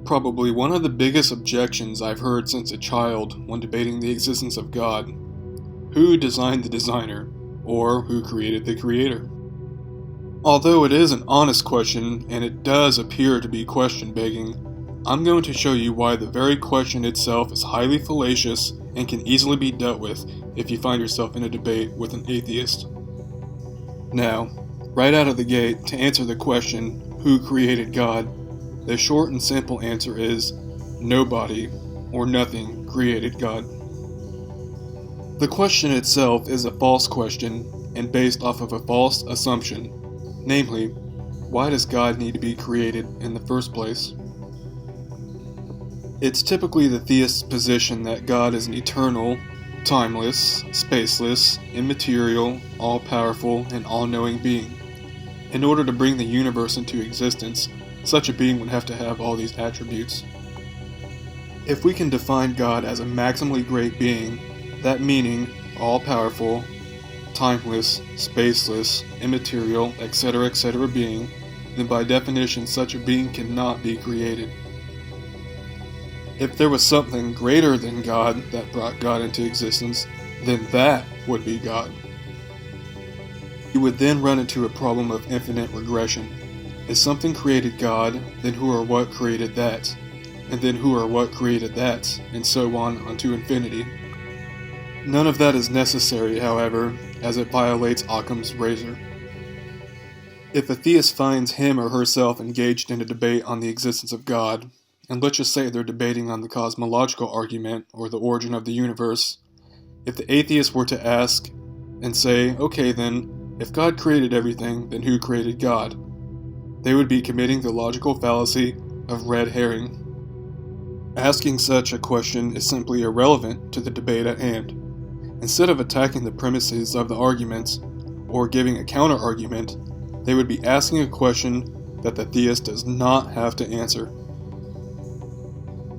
Probably one of the biggest objections I've heard since a child when debating the existence of God. Who designed the designer? Or who created the creator? Although it is an honest question, and it does appear to be question-begging, I'm going to show you why the very question itself is highly fallacious and can easily be dealt with if you find yourself in a debate with an atheist. Now, right out of the gate, to answer the question, who created God, the short and simple answer is, nobody or nothing created God. The question itself is a false question and based off of a false assumption, namely, why does God need to be created in the first place? It's typically the theist's position that God is an eternal, timeless, spaceless, immaterial, all-powerful, and all-knowing being. In order to bring the universe into existence, such a being would have to have all these attributes. If we can define God as a maximally great being, that meaning all-powerful, timeless, spaceless, immaterial, etc. being, then by definition such a being cannot be created. If there was something greater than God that brought God into existence, then that would be God. You would then run into a problem of infinite regression. If something created God, then who or what created that? And then who or what created that? And so on unto infinity. None of that is necessary, however, as it violates Occam's razor. If a theist finds him or herself engaged in a debate on the existence of God, and let's just say they're debating on the cosmological argument or the origin of the universe, if the atheist were to ask and say, okay then, if God created everything, then who created God? They would be committing the logical fallacy of red herring. Asking such a question is simply irrelevant to the debate at hand. Instead of attacking the premises of the arguments, or giving a counter-argument, they would be asking a question that the theist does not have to answer.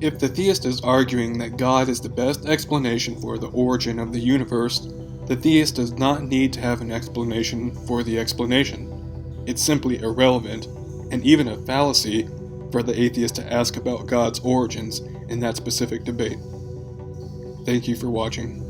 If the theist is arguing that God is the best explanation for the origin of the universe, the theist does not need to have an explanation for the explanation. It's simply irrelevant, and even a fallacy, for the atheist to ask about God's origins in that specific debate. Thank you for watching.